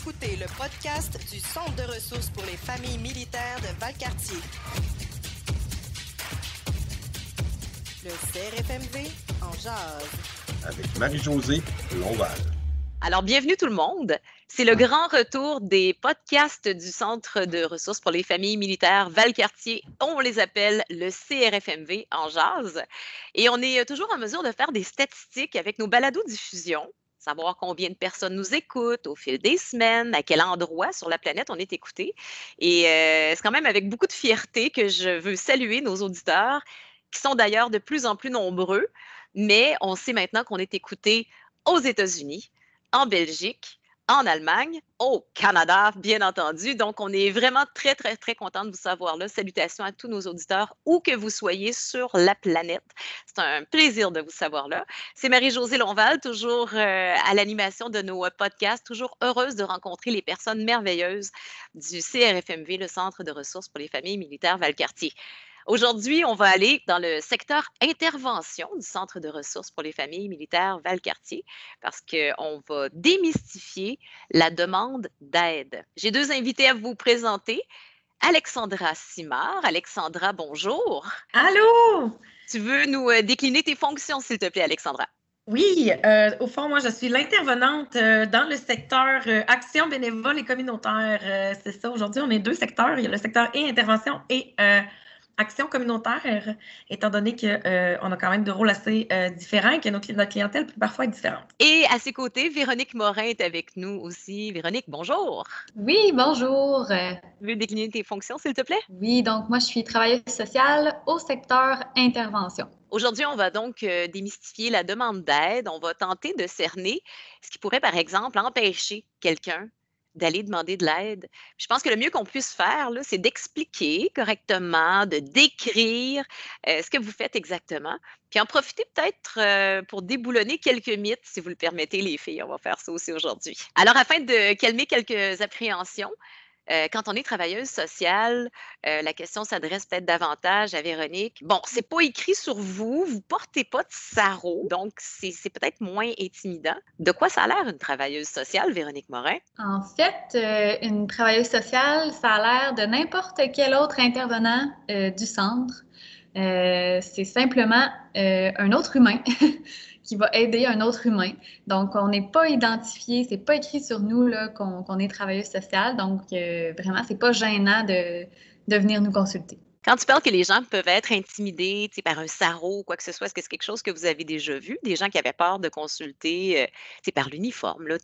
écoutez le podcast du Centre de ressources pour les familles militaires de Valcartier. Le CRFMV en jase. Avec Marie-Josée Lonval. Alors, bienvenue tout le monde. C'est le grand retour des podcasts du Centre de ressources pour les familles militaires Valcartier. On les appelle le CRFMV en jase. Et on est toujours en mesure de faire des statistiques avec nos balados-diffusions, savoir combien de personnes nous écoutent au fil des semaines, à quel endroit sur la planète on est écouté. Et c'est quand même avec beaucoup de fierté que je veux saluer nos auditeurs, qui sont d'ailleurs de plus en plus nombreux, mais on sait maintenant qu'on est écouté aux États-Unis, en Belgique, en Allemagne, au Canada, bien entendu. Donc, on est vraiment très, très, très content de vous savoir là. Salutations à tous nos auditeurs, où que vous soyez sur la planète. C'est un plaisir de vous savoir là. C'est Marie-Josée Lonval, toujours à l'animation de nos podcasts, toujours heureuse de rencontrer les personnes merveilleuses du CRFMV, le Centre de ressources pour les familles militaires Valcartier. Aujourd'hui, on va aller dans le secteur intervention du Centre de ressources pour les familles militaires Valcartier parce qu'on va démystifier la demande d'aide. J'ai deux invités à vous présenter. Alexandra Simard. Alexandra, bonjour. Allô? Tu veux nous décliner tes fonctions, s'il te plaît, Alexandra? Oui, au fond, moi, je suis l'intervenante dans le secteur action bénévole et communautaire. C'est ça, aujourd'hui, on est deux secteurs. Il y a le secteur et intervention et action communautaire, étant donné qu'on a quand même des rôles assez différents et que notre clientèle peut parfois être différente. Et à ses côtés, Véronique Morin est avec nous aussi. Véronique, bonjour. Oui, bonjour. Tu veux décliner tes fonctions, s'il te plaît? Oui, donc moi, je suis travailleuse sociale au secteur intervention. Aujourd'hui, on va donc démystifier la demande d'aide. On va tenter de cerner ce qui pourrait, par exemple, empêcher quelqu'un d'aller demander de l'aide. Je pense que le mieux qu'on puisse faire, là, c'est d'expliquer correctement, de décrire ce que vous faites exactement, puis en profiter peut-être pour déboulonner quelques mythes, si vous le permettez, les filles. On va faire ça aussi aujourd'hui. Alors, afin de calmer quelques appréhensions, quand on est travailleuse sociale, la question s'adresse peut-être davantage à Véronique. Bon, c'est pas écrit sur vous, vous portez pas de sarrau, donc c'est peut-être moins intimidant. De quoi ça a l'air une travailleuse sociale, Véronique Morin? En fait, une travailleuse sociale, ça a l'air de n'importe quel autre intervenant du centre. C'est simplement un autre humain qui va aider un autre humain. Donc, on n'est pas identifié, c'est pas écrit sur nous là, qu'on est travailleuse sociale. Donc, vraiment, c'est pas gênant de venir nous consulter. Quand tu parles que les gens peuvent être intimidés par un sarrau ou quoi que ce soit, est-ce que c'est quelque chose que vous avez déjà vu? Des gens qui avaient peur de consulter par l'uniforme, là,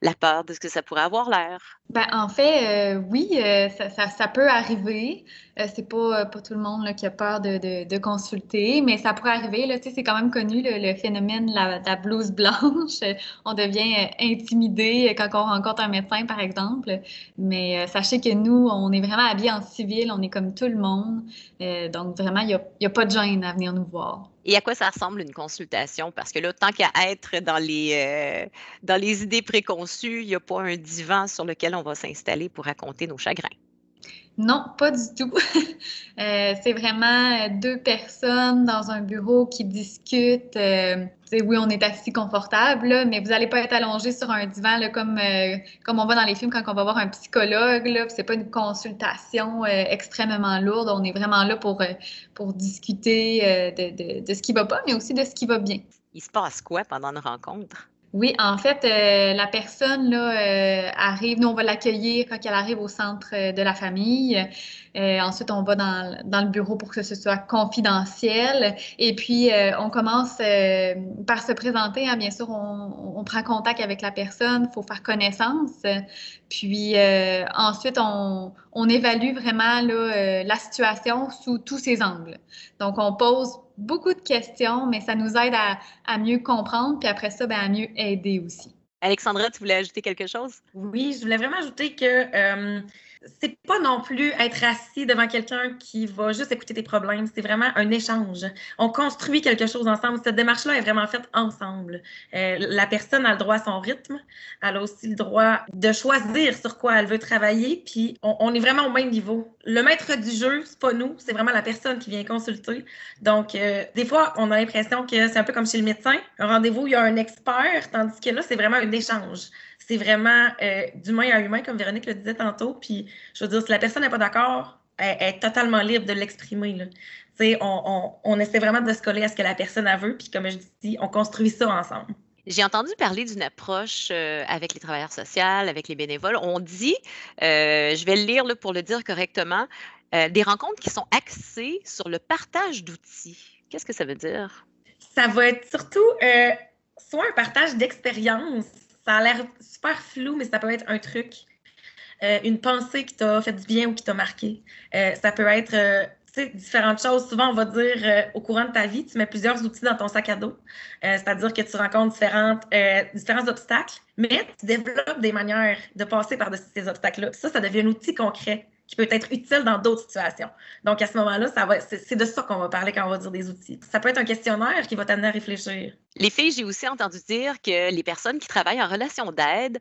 la peur de ce que ça pourrait avoir l'air? Ben, en fait, oui, ça peut arriver. C'est pas tout le monde là, qui a peur de consulter, mais ça pourrait arriver. Là, c'est quand même connu le phénomène de la blouse blanche. On devient intimidé quand on rencontre un médecin, par exemple. Mais sachez que nous, on est vraiment habillés en civil, on est comme tout le monde. Donc, vraiment, il n'y a pas de gêne à venir nous voir. Et à quoi ça ressemble une consultation? Parce que là, tant qu'à être dans les idées préconçues, il n'y a pas un divan sur lequel on va s'installer pour raconter nos chagrins. Non, pas du tout. C'est vraiment deux personnes dans un bureau qui discutent. Oui, on est assis confortable, là, mais vous n'allez pas être allongé sur un divan là, comme on va dans les films quand on va voir un psychologue. Ce n'est pas une consultation extrêmement lourde. On est vraiment là pour discuter de ce qui ne va pas, mais aussi de ce qui va bien. Il se passe quoi pendant une rencontre? Oui, en fait, la personne là, arrive, nous on va l'accueillir quand elle arrive au centre de la famille. Ensuite, on va dans le bureau pour que ce soit confidentiel. Et puis, on commence par se présenter. Hein, bien sûr, on prend contact avec la personne, il faut faire connaissance. Puis ensuite, on évalue vraiment là, la situation sous tous ses angles. Donc, on pose beaucoup de questions, mais ça nous aide à mieux comprendre, puis après ça, à mieux aider aussi. Alexandra, tu voulais ajouter quelque chose? Oui, je voulais vraiment ajouter que c'est pas non plus être assis devant quelqu'un qui va juste écouter tes problèmes. C'est vraiment un échange. On construit quelque chose ensemble. Cette démarche-là est vraiment faite ensemble. La personne a le droit à son rythme. Elle a aussi le droit de choisir sur quoi elle veut travailler. Puis on est vraiment au même niveau. Le maître du jeu, c'est pas nous, c'est vraiment la personne qui vient consulter. Donc, des fois, on a l'impression que c'est un peu comme chez le médecin. Un rendez-vous, il y a un expert, tandis que là, c'est vraiment un échange. C'est vraiment d'humain à humain, comme Véronique le disait tantôt. Puis, je veux dire, si la personne n'est pas d'accord, elle est totalement libre de l'exprimer, là. Tu sais, on essaie vraiment de se coller à ce que la personne a veut. Puis, comme je dis, on construit ça ensemble. J'ai entendu parler d'une approche avec les travailleurs sociaux, avec les bénévoles. On dit, je vais le lire là, pour le dire correctement, des rencontres qui sont axées sur le partage d'outils. Qu'est-ce que ça veut dire? Ça va être surtout soit un partage d'expérience. Ça a l'air super flou, mais ça peut être un truc, une pensée qui t'a fait du bien ou qui t'a marqué. Ça peut être différentes choses. Souvent, on va dire au courant de ta vie, tu mets plusieurs outils dans ton sac à dos. C'est-à-dire que tu rencontres différents obstacles, mais tu développes des manières de passer par-dessus ces obstacles-là. Ça devient un outil concret qui peut être utile dans d'autres situations. Donc, à ce moment-là, c'est de ça qu'on va parler quand on va dire des outils. Ça peut être un questionnaire qui va t'amener à réfléchir. Les filles, j'ai aussi entendu dire que les personnes qui travaillent en relation d'aide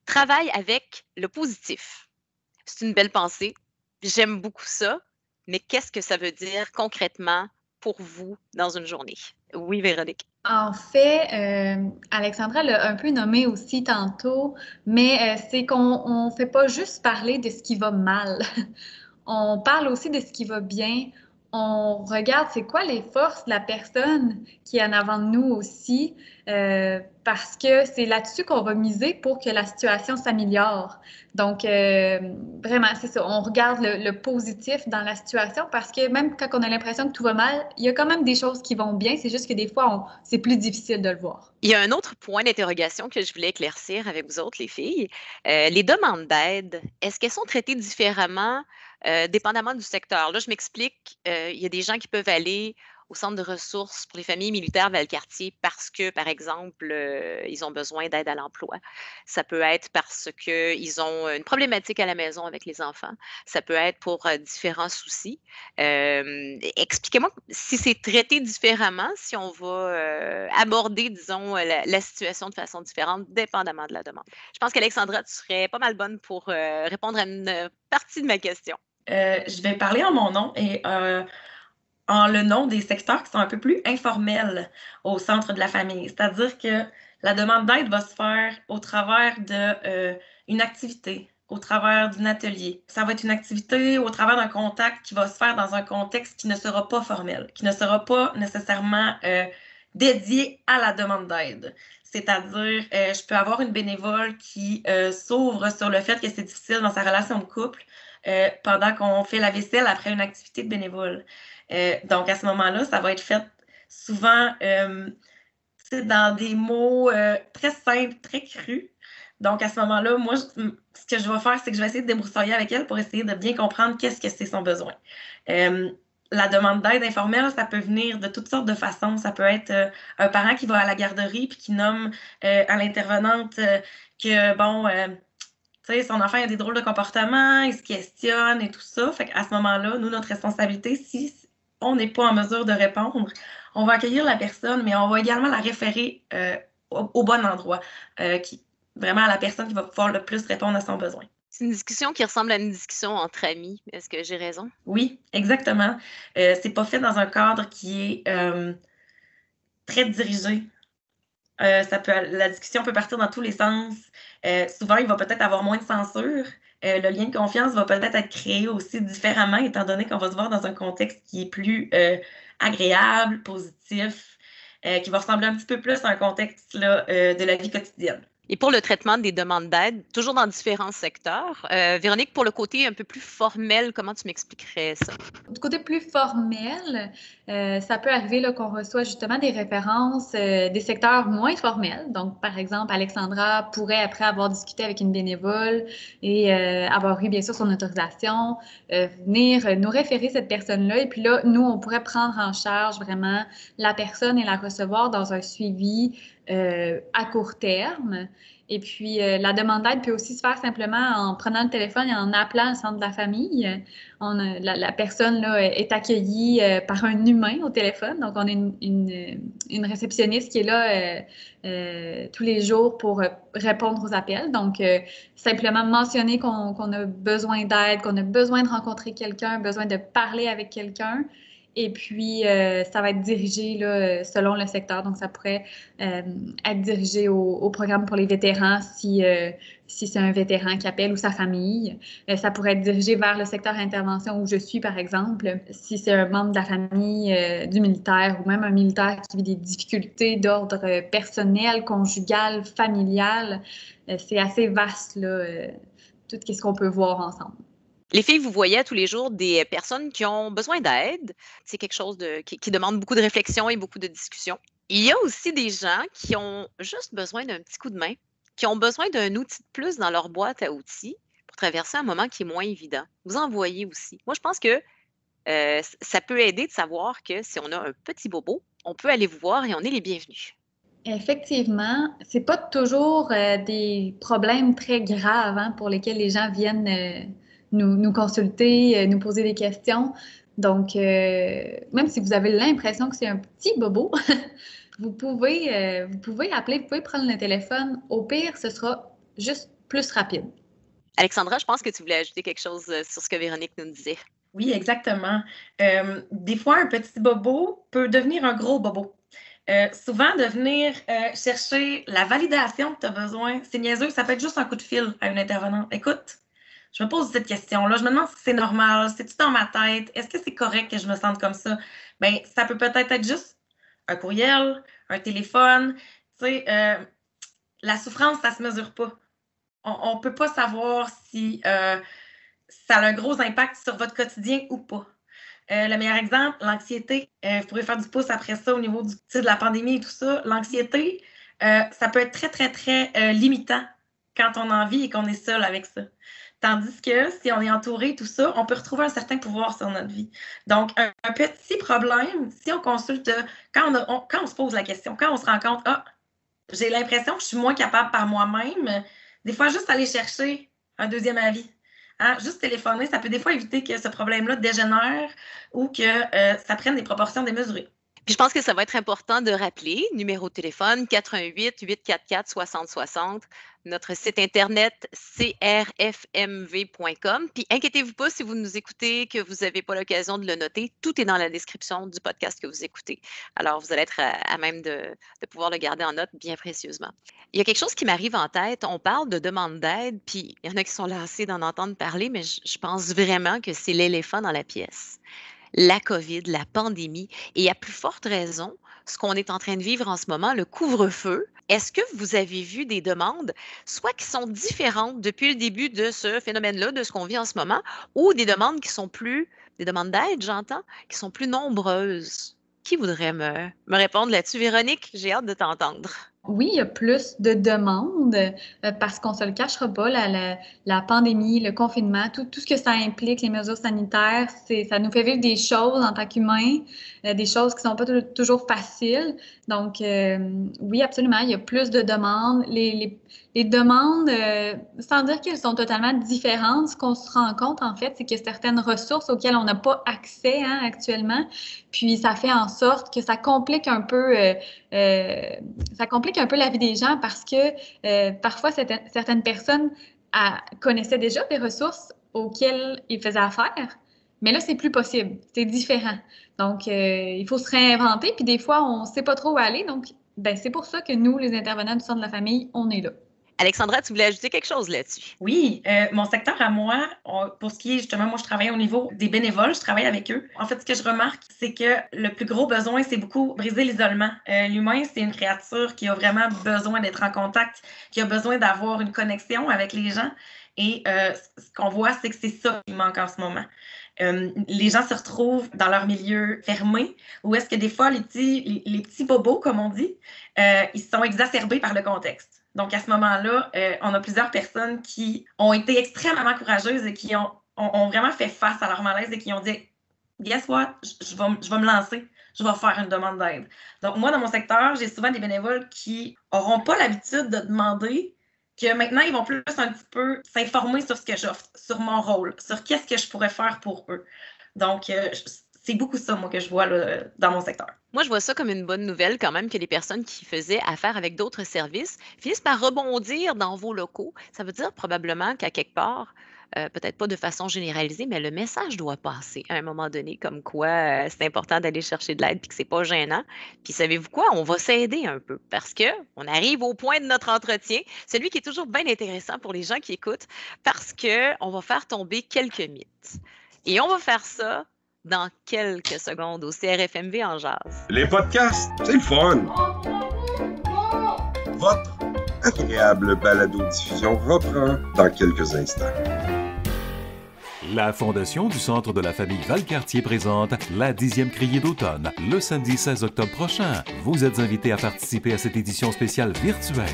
travaillent avec le positif. C'est une belle pensée. J'aime beaucoup ça. Mais qu'est-ce que ça veut dire concrètement pour vous dans une journée? Oui, Véronique. En fait, Alexandra l'a un peu nommé aussi tantôt, mais c'est qu'on ne fait pas juste parler de ce qui va mal. On parle aussi de ce qui va bien. On regarde c'est quoi les forces de la personne qui est en avant de nous aussi, parce que c'est là-dessus qu'on va miser pour que la situation s'améliore. Donc, vraiment, c'est ça. On regarde le positif dans la situation parce que même quand on a l'impression que tout va mal, il y a quand même des choses qui vont bien. C'est juste que des fois, c'est plus difficile de le voir. Il y a un autre point d'interrogation que je voulais éclaircir avec vous autres, les filles. Les demandes d'aide, est-ce qu'elles sont traitées différemment dépendamment du secteur? Là, je m'explique. Il y a des gens qui peuvent aller au centre de ressources pour les familles militaires Valcartier parce que, par exemple, ils ont besoin d'aide à l'emploi. Ça peut être parce qu'ils ont une problématique à la maison avec les enfants. Ça peut être pour différents soucis. Expliquez-moi si c'est traité différemment, si on va aborder, disons, la situation de façon différente, dépendamment de la demande. Je pense qu'Alexandra, tu serais pas mal bonne pour répondre à une partie de ma question. Je vais parler en mon nom et en le nom des secteurs qui sont un peu plus informels au centre de la famille. C'est-à-dire que la demande d'aide va se faire au travers d'une activité, au travers d'un atelier. Ça va être une activité au travers d'un contact qui va se faire dans un contexte qui ne sera pas formel, qui ne sera pas nécessairement dédié à la demande d'aide. C'est-à-dire, je peux avoir une bénévole qui s'ouvre sur le fait que c'est difficile dans sa relation de couple pendant qu'on fait la vaisselle après une activité de bénévole. Donc, à ce moment-là, ça va être fait souvent dans des mots très simples, très crus. Donc, à ce moment-là, moi, ce que je vais faire, c'est que je vais essayer de débroussailler avec elle pour essayer de bien comprendre qu'est-ce que c'est son besoin. La demande d'aide informelle, ça peut venir de toutes sortes de façons. Ça peut être un parent qui va à la garderie puis qui nomme à l'intervenante que, bon... tu sais, son enfant a des drôles de comportements, il se questionne et tout ça. Fait qu'à ce moment-là, nous, notre responsabilité, si on n'est pas en mesure de répondre, on va accueillir la personne, mais on va également la référer au bon endroit, vraiment à la personne qui va pouvoir le plus répondre à son besoin. C'est une discussion qui ressemble à une discussion entre amis. Est-ce que j'ai raison? Oui, exactement. C'est pas fait dans un cadre qui est très dirigé. La discussion peut partir dans tous les sens. Souvent, il va peut-être avoir moins de censure. Le lien de confiance va peut-être être créé aussi différemment, étant donné qu'on va se voir dans un contexte qui est plus agréable, positif, qui va ressembler un petit peu plus à un contexte là, de la vie quotidienne. Et pour le traitement des demandes d'aide, toujours dans différents secteurs, Véronique, pour le côté un peu plus formel, comment tu m'expliquerais ça? Du côté plus formel, ça peut arriver là, qu'on reçoit justement des références des secteurs moins formels. Donc, par exemple, Alexandra pourrait, après avoir discuté avec une bénévole et avoir eu bien sûr son autorisation, venir nous référer cette personne-là. Et puis là, nous, on pourrait prendre en charge vraiment la personne et la recevoir dans un suivi à court terme. Et puis, la demande d'aide peut aussi se faire simplement en prenant le téléphone et en appelant le centre de la famille. La personne là, est accueillie par un humain au téléphone. Donc, on a une réceptionniste qui est là tous les jours pour répondre aux appels. Donc, simplement mentionner qu'on a besoin d'aide, qu'on a besoin de rencontrer quelqu'un, besoin de parler avec quelqu'un. Et puis, ça va être dirigé là, selon le secteur. Donc, ça pourrait être dirigé au programme pour les vétérans si c'est un vétéran qui appelle ou sa famille. Ça pourrait être dirigé vers le secteur intervention où je suis, par exemple. Si c'est un membre de la famille du militaire ou même un militaire qui vit des difficultés d'ordre personnel, conjugal, familial, c'est assez vaste, là, tout ce qu'on peut voir ensemble. Les filles, vous voyez tous les jours des personnes qui ont besoin d'aide. C'est quelque chose qui demande beaucoup de réflexion et beaucoup de discussion. Il y a aussi des gens qui ont juste besoin d'un petit coup de main, qui ont besoin d'un outil de plus dans leur boîte à outils pour traverser un moment qui est moins évident. Vous en voyez aussi. Moi, je pense que ça peut aider de savoir que si on a un petit bobo, on peut aller vous voir et on est les bienvenus. Effectivement, c'est pas toujours des problèmes très graves pour lesquels les gens viennent nous consulter, nous poser des questions. Donc, même si vous avez l'impression que c'est un petit bobo, vous pouvez appeler, vous pouvez prendre le téléphone. Au pire, ce sera juste plus rapide. Alexandra, je pense que tu voulais ajouter quelque chose sur ce que Véronique nous disait. Oui, exactement. Des fois, un petit bobo peut devenir un gros bobo. Souvent, de venir chercher la validation que tu as besoin, c'est niaiseux, ça peut être juste un coup de fil à une intervenante. Écoute, je me pose cette question-là, je me demande si c'est normal, c'est-tu dans ma tête, est-ce que c'est correct que je me sente comme ça? Bien, ça peut peut-être être juste un courriel, un téléphone. Tu sais, la souffrance, ça ne se mesure pas. On ne peut pas savoir si ça a un gros impact sur votre quotidien ou pas. Le meilleur exemple, l'anxiété. Vous pourrez faire du pouce après ça au niveau de la pandémie et tout ça. L'anxiété, ça peut être très, très, très limitant quand on a envie et qu'on est seul avec ça. Tandis que si on est entouré, tout ça, on peut retrouver un certain pouvoir sur notre vie. Donc, un petit problème, si on consulte, quand on se pose la question, quand on se rend compte, j'ai l'impression que je suis moins capable par moi-même, des fois, juste aller chercher un deuxième avis. Juste téléphoner, ça peut des fois éviter que ce problème-là dégénère ou que ça prenne des proportions démesurées. Puis je pense que ça va être important de rappeler, numéro de téléphone 418-844-6060, notre site internet crfmv.com. Puis inquiétez-vous pas si vous nous écoutez, que vous n'avez pas l'occasion de le noter, tout est dans la description du podcast que vous écoutez. Alors vous allez être à même de pouvoir le garder en note bien précieusement. Il y a quelque chose qui m'arrive en tête, on parle de demande d'aide, puis il y en a qui sont lassés d'en entendre parler, mais je pense vraiment que c'est l'éléphant dans la pièce. La COVID, la pandémie, et à plus forte raison, ce qu'on est en train de vivre en ce moment, le couvre-feu. Est-ce que vous avez vu des demandes, soit qui sont différentes depuis le début de ce phénomène-là, de ce qu'on vit en ce moment, ou des demandes qui sont des demandes d'aide, j'entends, qui sont plus nombreuses? Qui voudrait me répondre là-dessus? Véronique, j'ai hâte de t'entendre. Oui, il y a plus de demandes parce qu'on ne se le cachera pas, la pandémie, le confinement, tout ce que ça implique, les mesures sanitaires, ça nous fait vivre des choses en tant qu'humains, des choses qui ne sont pas toujours faciles. Donc, oui, absolument, il y a plus de demandes. Les demandes, sans dire qu'elles sont totalement différentes, ce qu'on se rend compte, en fait, c'est qu'il y a certaines ressources auxquelles on n'a pas accès actuellement. Puis, ça fait en sorte que ça complique un peu la vie des gens parce que parfois, certaines personnes connaissaient déjà des ressources auxquelles ils faisaient affaire, mais là, c'est plus possible. C'est différent. Donc, il faut se réinventer, puis des fois, on ne sait pas trop où aller. Donc, c'est pour ça que nous, les intervenants du Centre de la famille, on est là. Alexandra, tu voulais ajouter quelque chose là-dessus? Oui, mon secteur à moi, pour ce qui est justement, moi je travaille au niveau des bénévoles, je travaille avec eux. En fait, ce que je remarque, c'est que le plus gros besoin, c'est beaucoup briser l'isolement. L'humain, c'est une créature qui a vraiment besoin d'être en contact, qui a besoin d'avoir une connexion avec les gens. Et ce qu'on voit, c'est que c'est ça qui manque en ce moment. Les gens se retrouvent dans leur milieu fermé, où est-ce que des fois, les petits bobos, comme on dit, ils sont exacerbés par le contexte. Donc, à ce moment-là, on a plusieurs personnes qui ont été extrêmement courageuses et qui ont vraiment fait face à leur malaise et qui ont dit « Guess what? Je vais me lancer. je vais faire une demande d'aide. Donc, moi, dans mon secteur, j'ai souvent des bénévoles qui n'auront pas l'habitude de demander, que maintenant, ils vont plus un petit peu s'informer sur ce que j'offre, sur mon rôle, sur qu'est-ce que je pourrais faire pour eux. Donc, c'est beaucoup ça, moi, que je vois là, dans mon secteur. Moi, je vois ça comme une bonne nouvelle quand même que les personnes qui faisaient affaire avec d'autres services finissent par rebondir dans vos locaux. Ça veut dire probablement qu'à quelque part, peut-être pas de façon généralisée, mais le message doit passer à un moment donné, comme quoi c'est important d'aller chercher de l'aide puis que c'est pas gênant. Puis savez-vous quoi? On va s'aider un peu parce que on arrive au point de notre entretien, celui qui est toujours bien intéressant pour les gens qui écoutent, parce que on va faire tomber quelques mythes. Et on va faire ça dans quelques secondes au CRFMV en jazz. Les podcasts, c'est le fun. Votre agréable balado-diffusion reprend dans quelques instants. La Fondation du Centre de la famille Valcartier présente la 10e criée d'automne, le samedi 16 octobre prochain. Vous êtes invités à participer à cette édition spéciale virtuelle.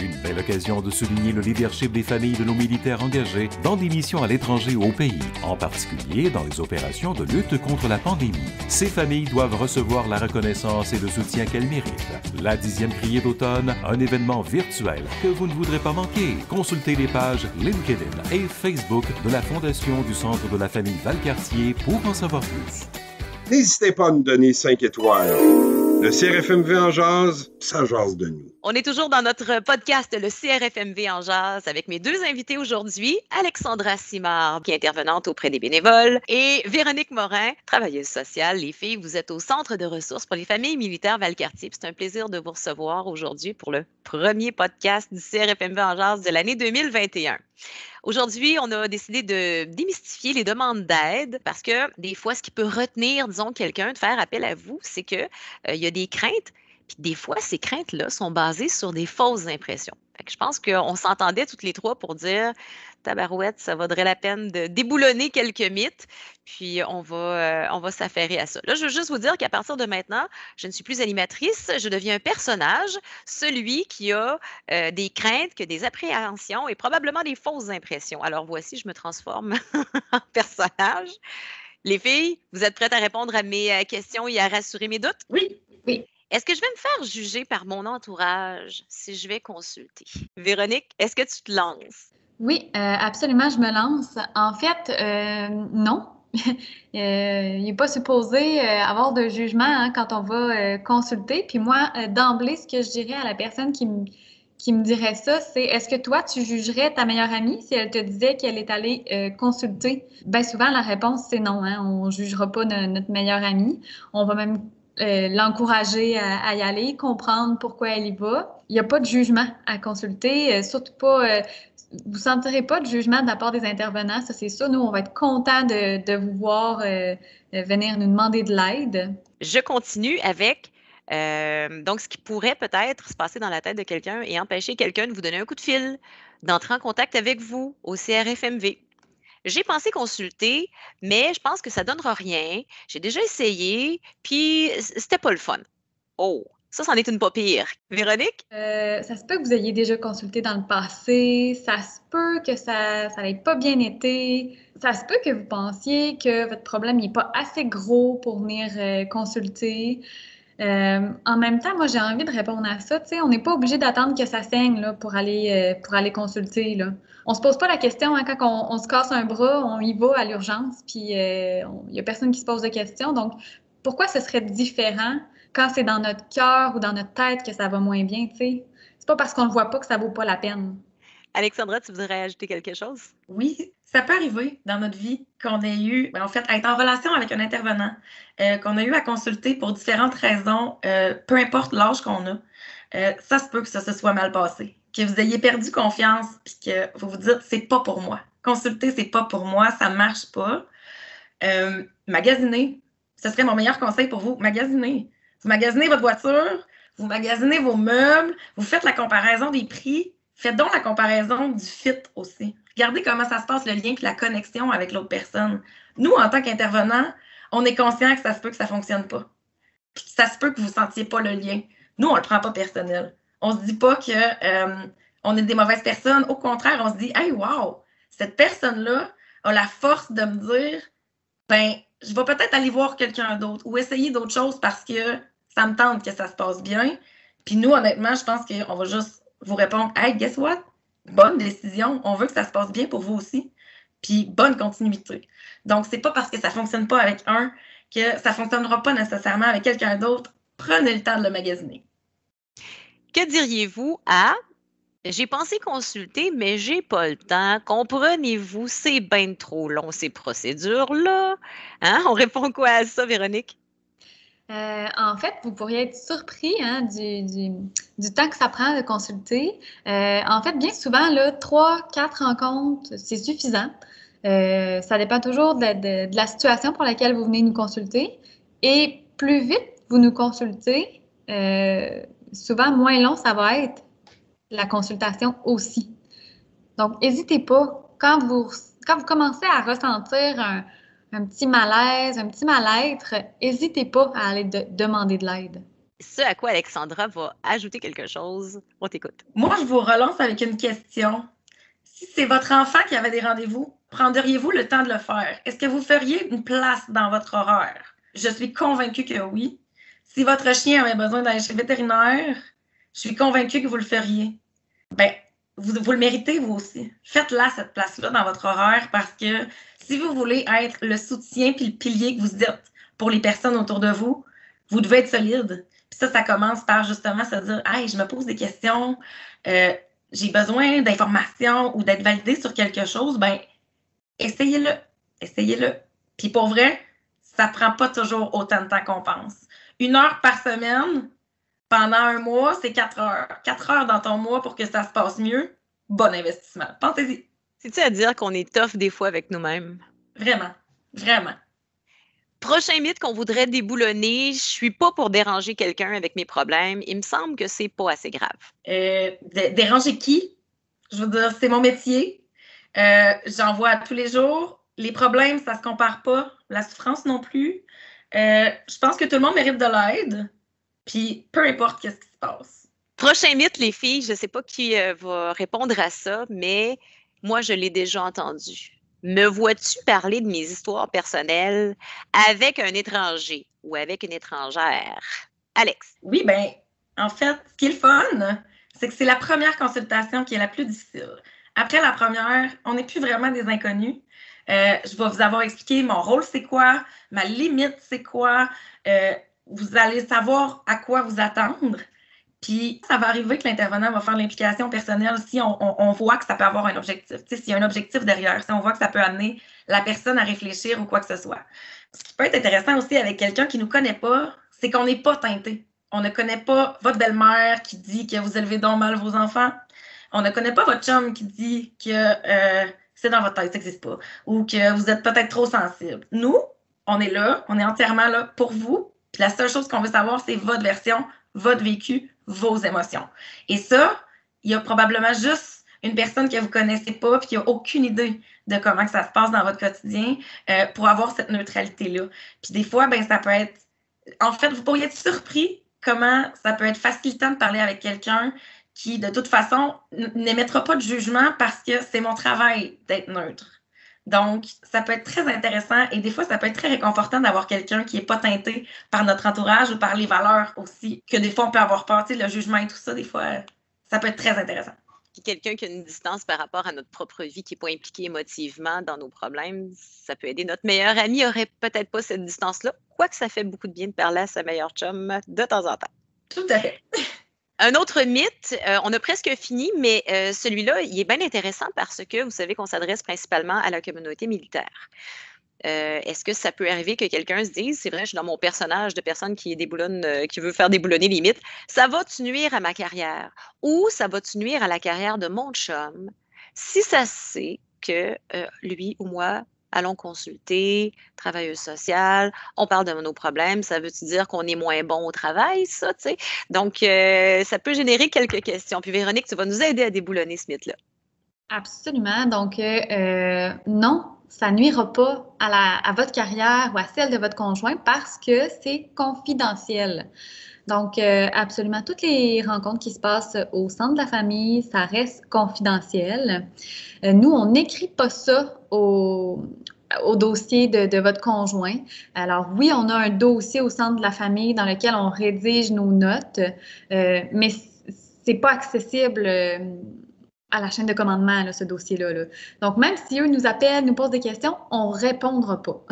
Une belle occasion de souligner le leadership des familles de nos militaires engagés dans des missions à l'étranger ou au pays, en particulier dans les opérations de lutte contre la pandémie. Ces familles doivent recevoir la reconnaissance et le soutien qu'elles méritent. La 10e criée d'automne, un événement virtuel que vous ne voudrez pas manquer. Consultez les pages LinkedIn et Facebook de la Fondation du Centre de la famille Valcartier pour en savoir plus. N'hésitez pas à nous donner 5 étoiles. Le CRFMV en jazz, ça jase de nous. On est toujours dans notre podcast, le CRFMV en jazz, avec mes deux invités aujourd'hui, Alexandra Simard, qui est intervenante auprès des bénévoles, et Véronique Morin, travailleuse sociale. Les filles, vous êtes au Centre de ressources pour les familles militaires Valcartier. C'est un plaisir de vous recevoir aujourd'hui pour le premier podcast du CRFMV en jazz de l'année 2021. Aujourd'hui, on a décidé de démystifier les demandes d'aide parce que des fois, ce qui peut retenir, disons, quelqu'un de faire appel à vous, c'est qu'il y a des craintes. Puis des fois, ces craintes-là sont basées sur des fausses impressions. Fait que je pense qu'on s'entendait toutes les trois pour dire tabarouette, ça vaudrait la peine de déboulonner quelques mythes, puis on va s'affairer à ça. Là, je veux juste vous dire qu'à partir de maintenant, je ne suis plus animatrice, je deviens un personnage, celui qui a des craintes, que des appréhensions et probablement des fausses impressions. Alors voici, je me transforme en personnage. Les filles, vous êtes prêtes à répondre à mes questions et à rassurer mes doutes? Oui, oui. Est-ce que je vais me faire juger par mon entourage si je vais consulter? Véronique, est-ce que tu te lances? Oui, absolument, je me lance. En fait, non. Il n'est pas supposé avoir de jugement hein, quand on va consulter. Puis moi, d'emblée, ce que je dirais à la personne qui me dirait ça, c'est est-ce que toi, tu jugerais ta meilleure amie si elle te disait qu'elle est allée consulter? Bien souvent, la réponse, c'est non. Hein, on ne jugera pas notre meilleure amie. On va même l'encourager à y aller, comprendre pourquoi elle y va. Il n'y a pas de jugement à consulter, surtout pas, vous ne sentirez pas de jugement de la part des intervenants, ça c'est sûr. Nous, on va être contents de vous voir venir nous demander de l'aide. Je continue avec donc ce qui pourrait peut-être se passer dans la tête de quelqu'un et empêcher quelqu'un de vous donner un coup de fil, d'entrer en contact avec vous au CRFMV. J'ai pensé consulter, mais je pense que ça ne donnera rien. J'ai déjà essayé, puis c'était pas le fun. Oh, ça, c'en est une pas pire. Véronique? Ça se peut que vous ayez déjà consulté dans le passé. Ça se peut que ça n'ait pas bien été. Ça se peut que vous pensiez que votre problème n'est pas assez gros pour venir consulter. En même temps, moi, j'ai envie de répondre à ça. Tu sais, on n'est pas obligé d'attendre que ça saigne là, pour aller consulter. Là. On ne se pose pas la question, hein, quand on se casse un bras, on y va à l'urgence, puis il n'y a personne qui se pose de questions. Donc, pourquoi ce serait différent quand c'est dans notre cœur ou dans notre tête que ça va moins bien? Tu sais? C'est pas parce qu'on ne le voit pas que ça ne vaut pas la peine. Alexandra, tu voudrais ajouter quelque chose? Oui, ça peut arriver dans notre vie qu'on ait eu, en fait, être en relation avec un intervenant, qu'on a eu à consulter pour différentes raisons, peu importe l'âge qu'on a. Ça se peut que ça se soit mal passé, que vous ayez perdu confiance puis que vous vous dites « c'est pas pour moi ». Consulter, c'est pas pour moi, ça marche pas. Magasiner, ce serait mon meilleur conseil pour vous. Magasiner. Vous magasinez votre voiture, vous magasinez vos meubles, vous faites la comparaison des prix. Faites donc la comparaison du fit aussi. Regardez comment ça se passe, le lien et la connexion avec l'autre personne. Nous, en tant qu'intervenants, on est conscient que ça se peut que ça ne fonctionne pas. Puis ça se peut que vous ne sentiez pas le lien. Nous, on ne le prend pas personnel. On ne se dit pas qu'on est des mauvaises personnes. Au contraire, on se dit « Hey, wow! Cette personne-là a la force de me dire « Ben, je vais peut-être aller voir quelqu'un d'autre ou essayer d'autres choses parce que ça me tente que ça se passe bien. Puis nous, honnêtement, je pense qu'on va juste vous répondre « Hey, guess what? Bonne décision. On veut que ça se passe bien pour vous aussi. Puis bonne continuité. » Donc, c'est pas parce que ça fonctionne pas avec un que ça fonctionnera pas nécessairement avec quelqu'un d'autre. Prenez le temps de le magasiner. Que diriez-vous à « J'ai pensé consulter, mais j'ai pas le temps. Comprenez-vous, c'est bien trop long, ces procédures-là. » Hein? On répond quoi à ça, Véronique? En fait, vous pourriez être surpris du temps que ça prend de consulter. En fait, bien souvent, 3-4 rencontres, c'est suffisant. Ça dépend toujours de la situation pour laquelle vous venez nous consulter. Et plus vite vous nous consultez, souvent moins long ça va être la consultation aussi. Donc, n'hésitez pas, quand vous commencez à ressentir un petit malaise, un petit mal-être, n'hésitez pas à aller demander de l'aide. Ce à quoi Alexandra va ajouter quelque chose, on t'écoute. Moi, je vous relance avec une question. Si c'est votre enfant qui avait des rendez-vous, prendriez-vous le temps de le faire? Est-ce que vous feriez une place dans votre horaire? Je suis convaincue que oui. Si votre chien avait besoin d'aller chez le vétérinaire, je suis convaincue que vous le feriez. Bien, vous le méritez, vous aussi. Faites-la, cette place-là, dans votre horaire, parce que si vous voulez être le soutien puis le pilier que vous êtes pour les personnes autour de vous, vous devez être solide. Puis ça commence par justement se dire « Hey, je me pose des questions, j'ai besoin d'informations ou d'être validé sur quelque chose. » Bien, essayez-le. Essayez-le. Puis pour vrai, ça prend pas toujours autant de temps qu'on pense. 1 heure par semaine, pendant 1 mois, c'est 4 heures. 4 heures dans ton mois pour que ça se passe mieux, bon investissement. Pensez-y. C'est-tu à dire qu'on est tough des fois avec nous-mêmes? Vraiment. Vraiment. Prochain mythe qu'on voudrait déboulonner, je suis pas pour déranger quelqu'un avec mes problèmes. Il me semble que c'est pas assez grave. Déranger qui? Je veux dire, c'est mon métier. J'en vois tous les jours. Les problèmes, ça se compare pas. La souffrance non plus. Je pense que tout le monde mérite de l'aide. Puis, peu importe qu'est-ce qui se passe. Prochain mythe, les filles, je ne sais pas qui va répondre à ça, mais moi, je l'ai déjà entendu. Me vois-tu parler de mes histoires personnelles avec un étranger ou avec une étrangère? Alex. Oui, bien, en fait, ce qui est le fun, c'est que c'est la première consultation qui est la plus difficile. Après la première, on n'est plus vraiment des inconnus. Je vais vous avoir expliqué mon rôle, c'est quoi, ma limite, c'est quoi. Vous allez savoir à quoi vous attendre. Puis, ça va arriver que l'intervenant va faire l'implication personnelle si on voit que ça peut avoir un objectif. Tu sais, s'il y a un objectif derrière, si on voit que ça peut amener la personne à réfléchir ou quoi que ce soit. Ce qui peut être intéressant aussi avec quelqu'un qui ne nous connaît pas, c'est qu'on n'est pas teinté. On ne connaît pas votre belle-mère qui dit que vous élevez donc mal vos enfants. On ne connaît pas votre chum qui dit que c'est dans votre tête, ça n'existe pas. Ou que vous êtes peut-être trop sensible. Nous, on est là, on est entièrement là pour vous. Puis la seule chose qu'on veut savoir, c'est votre version, votre vécu, vos émotions. Et ça, il y a probablement juste une personne que vous ne connaissez pas et qui n'a aucune idée de comment que ça se passe dans votre quotidien pour avoir cette neutralité-là. Puis des fois, ben, ça peut être... En fait, vous pourriez être surpris comment ça peut être facilitant de parler avec quelqu'un qui, de toute façon, n'émettra pas de jugement parce que c'est mon travail d'être neutre. Donc, ça peut être très intéressant et des fois, ça peut être très réconfortant d'avoir quelqu'un qui n'est pas teinté par notre entourage ou par les valeurs aussi, que des fois, on peut avoir peur, tu sais, le jugement et tout ça, des fois, ça peut être très intéressant. Puis quelqu'un qui a une distance par rapport à notre propre vie, qui n'est pas impliqué émotivement dans nos problèmes, ça peut aider. Notre meilleur ami n'aurait peut-être pas cette distance-là, quoique ça fait beaucoup de bien de parler à sa meilleure chum de temps en temps. Tout à fait. Un autre mythe, on a presque fini, mais celui-là, il est bien intéressant parce que vous savez qu'on s'adresse principalement à la communauté militaire. Est-ce que ça peut arriver que quelqu'un se dise, c'est vrai, je suis dans mon personnage de personne qui déboulonne, qui veut faire déboulonner les mythes, ça va-tu nuire à ma carrière ou ça va-tu nuire à la carrière de mon chum si ça sait que lui ou moi allons consulter, travailleuse sociale, on parle de nos problèmes, ça veut-tu dire qu'on est moins bon au travail, ça, tu sais? Donc, ça peut générer quelques questions. Puis Véronique, tu vas nous aider à déboulonner ce mythe-là. Absolument. Donc, non, ça nuira pas à votre carrière ou à celle de votre conjoint parce que c'est confidentiel. Donc, absolument, toutes les rencontres qui se passent au centre de la famille, ça reste confidentiel. Nous, on n'écrit pas ça au au dossier de votre conjoint. Alors oui, on a un dossier au centre de la famille dans lequel on rédige nos notes, mais c'est pas accessible à la chaîne de commandement, là, ce dossier-là. Là. Donc, même si eux nous appellent, nous posent des questions, on ne répondra pas.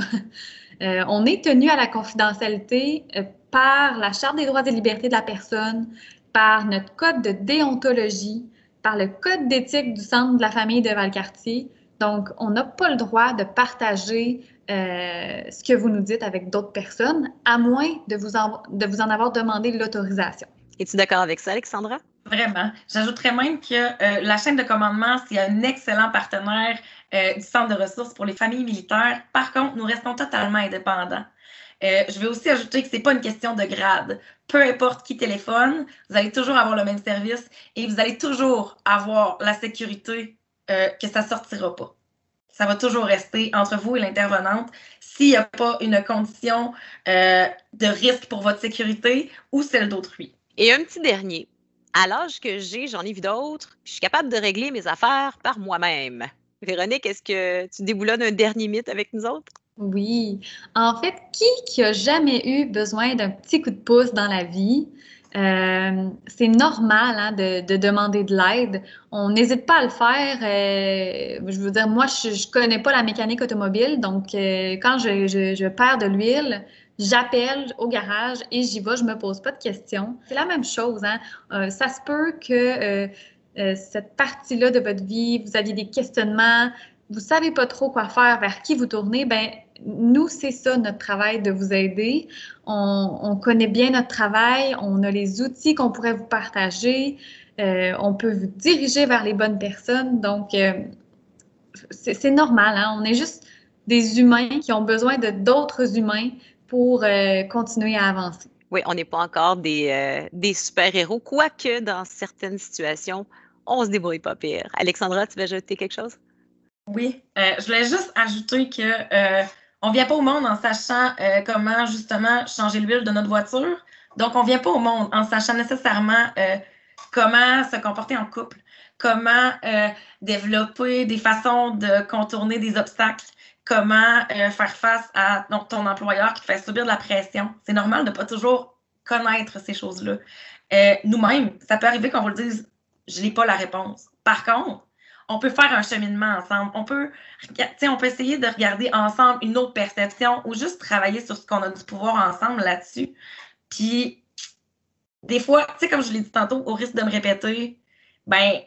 On est tenu à la confidentialité par la Charte des droits et libertés de la personne, par notre code de déontologie, par le code d'éthique du Centre de la famille de Valcartier. Donc, on n'a pas le droit de partager ce que vous nous dites avec d'autres personnes, à moins de vous en avoir demandé l'autorisation. Es-tu d'accord avec ça, Alexandra? Vraiment. J'ajouterais même que la chaîne de commandement, c'est un excellent partenaire du Centre de ressources pour les familles militaires. Par contre, nous restons totalement indépendants. Je vais aussi ajouter que ce n'est pas une question de grade. Peu importe qui téléphone, vous allez toujours avoir le même service et vous allez toujours avoir la sécurité que ça ne sortira pas. Ça va toujours rester entre vous et l'intervenante s'il n'y a pas une condition de risque pour votre sécurité ou celle d'autrui. Et un petit dernier. À l'âge que j'ai, j'en ai vu d'autres, je suis capable de régler mes affaires par moi-même. Véronique, est-ce que tu déboulonnes un dernier mythe avec nous autres? Oui. En fait, qui a jamais eu besoin d'un petit coup de pouce dans la vie? C'est normal hein, de demander de l'aide. On n'hésite pas à le faire. Je veux dire, moi, je connais pas la mécanique automobile, donc quand je perds de l'huile, j'appelle au garage et j'y vais, je me pose pas de questions. C'est la même chose. Hein. Ça se peut que cette partie-là de votre vie, vous aviez des questionnements, vous savez pas trop quoi faire, vers qui vous tournez, ben nous, c'est ça notre travail de vous aider. On connaît bien notre travail, on a les outils qu'on pourrait vous partager, on peut vous diriger vers les bonnes personnes. Donc, c'est normal, hein? On est juste des humains qui ont besoin de d'autres humains pour continuer à avancer. Oui, on n'est pas encore des super-héros, quoique dans certaines situations, on se débrouille pas pire. Alexandra, tu veux ajouter quelque chose? Oui, je voulais juste ajouter que on ne vient pas au monde en sachant comment justement changer l'huile de notre voiture. Donc, on ne vient pas au monde en sachant nécessairement comment se comporter en couple, comment développer des façons de contourner des obstacles, comment faire face à ton employeur qui te fait subir de la pression. C'est normal de ne pas toujours connaître ces choses-là. Nous-mêmes, ça peut arriver qu'on vous le dise, je n'ai pas la réponse. Par contre, on peut faire un cheminement ensemble. On peut essayer de regarder ensemble une autre perception ou juste travailler sur ce qu'on a du pouvoir ensemble là-dessus. Puis, des fois, comme je l'ai dit tantôt, au risque de me répéter, ben,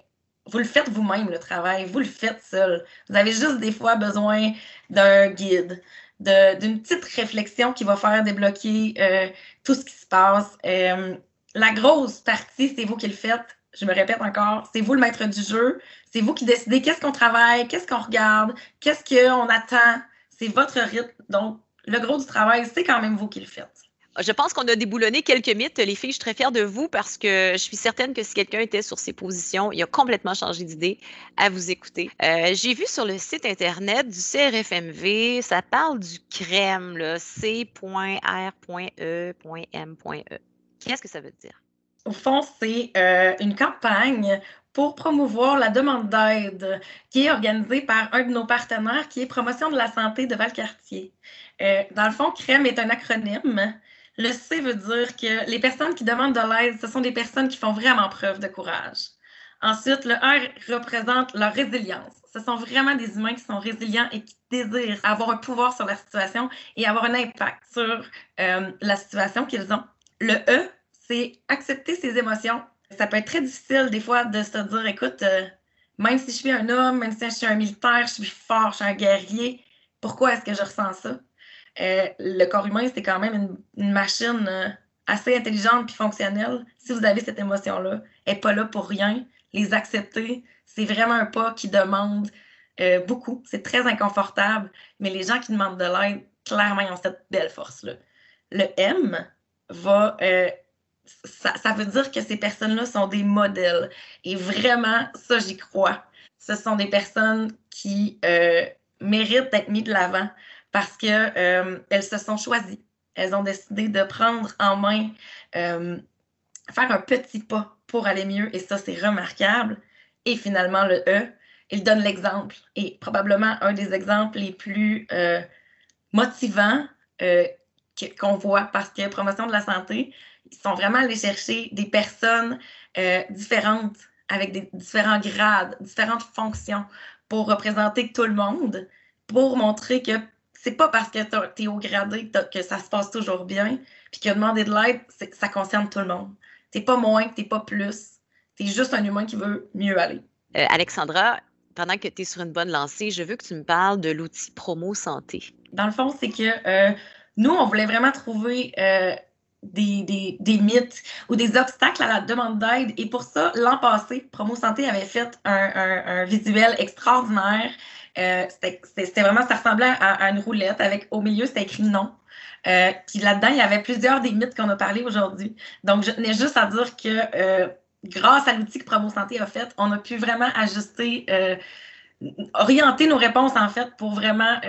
vous le faites vous-même, le travail. Vous le faites seul. Vous avez juste des fois besoin d'un guide, d'une petite réflexion qui va faire débloquer tout ce qui se passe. La grosse partie, c'est vous qui le faites. Je me répète encore, c'est vous le maître du jeu. C'est vous qui décidez qu'est-ce qu'on travaille, qu'est-ce qu'on regarde, qu'est-ce qu'on attend. C'est votre rythme. Donc, le gros du travail, c'est quand même vous qui le faites. Je pense qu'on a déboulonné quelques mythes. Les filles, je suis très fière de vous parce que je suis certaine que si quelqu'un était sur ces positions, il a complètement changé d'idée à vous écouter. J'ai vu sur le site Internet du CRFMV, ça parle du crème, là, C.R.E.M.E. Qu'est-ce que ça veut dire? Au fond, c'est une campagne pour promouvoir la demande d'aide qui est organisée par un de nos partenaires qui est Promotion de la santé de Valcartier. Dans le fond, CREM est un acronyme. Le C veut dire que les personnes qui demandent de l'aide, ce sont des personnes qui font vraiment preuve de courage. Ensuite, le R représente leur résilience. Ce sont vraiment des humains qui sont résilients et qui désirent avoir un pouvoir sur la situation et avoir un impact sur la situation qu'ils ont. Le E, c'est accepter ses émotions. Ça peut être très difficile des fois de se dire, écoute, même si je suis un homme, même si je suis un militaire, je suis fort, je suis un guerrier, pourquoi est-ce que je ressens ça? Le corps humain, c'est quand même une machine assez intelligente et fonctionnelle. Si vous avez cette émotion-là, elle n'est pas là pour rien. Les accepter, c'est vraiment un pas qui demande beaucoup. C'est très inconfortable, mais les gens qui demandent de l'aide, clairement, ils ont cette belle force-là. Le M va... ça veut dire que ces personnes-là sont des modèles. Et vraiment, ça, j'y crois. Ce sont des personnes qui méritent d'être mises de l'avant parce qu'elles se sont choisies. Elles ont décidé de prendre en main, faire un petit pas pour aller mieux. Et ça, c'est remarquable. Et finalement, le E, il donne l'exemple. Et probablement un des exemples les plus motivants qu'on voit, parce que Promotion de la santé, ils sont vraiment allés chercher des personnes différentes, avec des différents grades, différentes fonctions, pour représenter tout le monde, pour montrer que c'est pas parce que tu es haut gradé que ça se passe toujours bien, puis que demander de l'aide, ça concerne tout le monde. T'es pas moins, t'es pas plus. T'es juste un humain qui veut mieux aller. Alexandra, pendant que tu es sur une bonne lancée, je veux que tu me parles de l'outil Promo Santé. Dans le fond, c'est que nous, on voulait vraiment trouver des mythes ou des obstacles à la demande d'aide. Et pour ça, l'an passé, Promo Santé avait fait un visuel extraordinaire. C'était vraiment, ça ressemblait à une roulette avec au milieu, c'était écrit non. Puis là-dedans, il y avait plusieurs des mythes qu'on a parlé aujourd'hui. Donc, je tenais juste à dire que grâce à l'outil que Promo Santé a fait, on a pu vraiment ajuster, orienter nos réponses, en fait, pour vraiment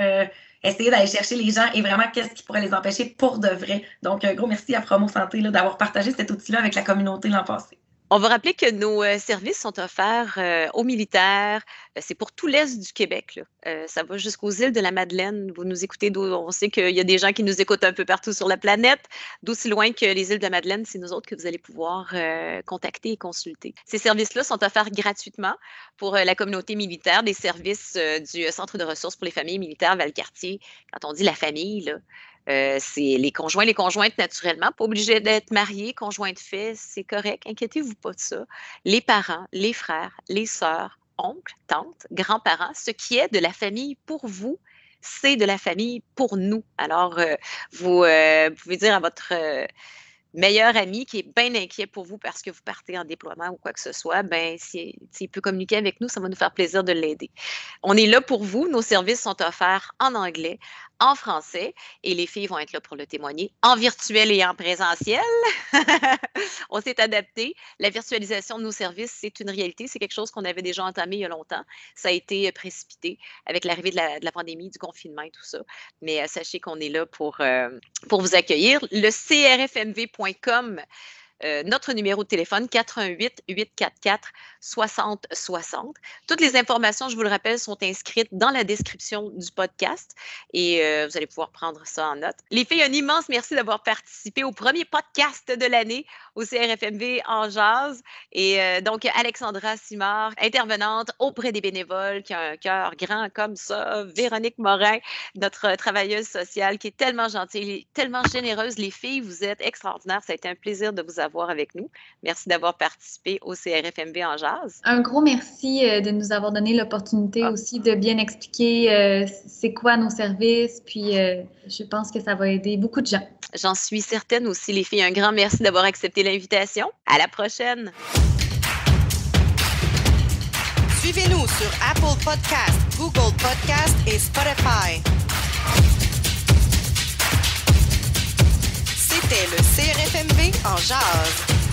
essayer d'aller chercher les gens et vraiment qu'est-ce qui pourrait les empêcher pour de vrai. Donc, un gros merci à Promo Santé là, d'avoir partagé cet outil-là avec la communauté l'an passé. On va rappeler que nos services sont offerts aux militaires. C'est pour tout l'Est du Québec. Ça va jusqu'aux îles de la Madeleine. Vous nous écoutez, on sait qu'il y a des gens qui nous écoutent un peu partout sur la planète. D'aussi loin que les îles de la Madeleine, c'est nous autres que vous allez pouvoir contacter et consulter. Ces services-là sont offerts gratuitement pour la communauté militaire, des services du Centre de ressources pour les familles militaires Valcartier. Quand on dit la famille, là, c'est les conjoints, les conjointes, naturellement. Pas obligé d'être mariés, conjoints de fait, c'est correct. Inquiétez-vous pas de ça. Les parents, les frères, les sœurs, oncles, tantes, grands-parents, ce qui est de la famille pour vous, c'est de la famille pour nous. Alors, vous pouvez dire à votre meilleur ami qui est bien inquiet pour vous parce que vous partez en déploiement ou quoi que ce soit, ben s'il peut communiquer avec nous, ça va nous faire plaisir de l'aider. On est là pour vous. Nos services sont offerts en anglais, en français, et les filles vont être là pour le témoigner en virtuel et en présentiel. On s'est adapté. La virtualisation de nos services, c'est une réalité. C'est quelque chose qu'on avait déjà entamé il y a longtemps. Ça a été précipité avec l'arrivée de la pandémie, du confinement et tout ça. Mais sachez qu'on est là pour vous accueillir. Le crfmv.com, notre numéro de téléphone, 418-844-6060. Toutes les informations, je vous le rappelle, sont inscrites dans la description du podcast et vous allez pouvoir prendre ça en note. Les filles, un immense merci d'avoir participé au premier podcast de l'année au CRFMV en jazz. Et donc, Alexandra Simard, intervenante auprès des bénévoles, qui a un cœur grand comme ça. Véronique Morin, notre travailleuse sociale, qui est tellement gentille, tellement généreuse. Les filles, vous êtes extraordinaires. Ça a été un plaisir de vous avoir avec nous. Merci d'avoir participé au CRFMV en jazz. Un gros merci de nous avoir donné l'opportunité aussi de bien expliquer c'est quoi nos services. Puis, je pense que ça va aider beaucoup de gens. J'en suis certaine aussi, les filles. Un grand merci d'avoir accepté l'invitation. À la prochaine. Suivez-nous sur Apple Podcast, Google Podcast et Spotify. C'était le CRFMV en jazz.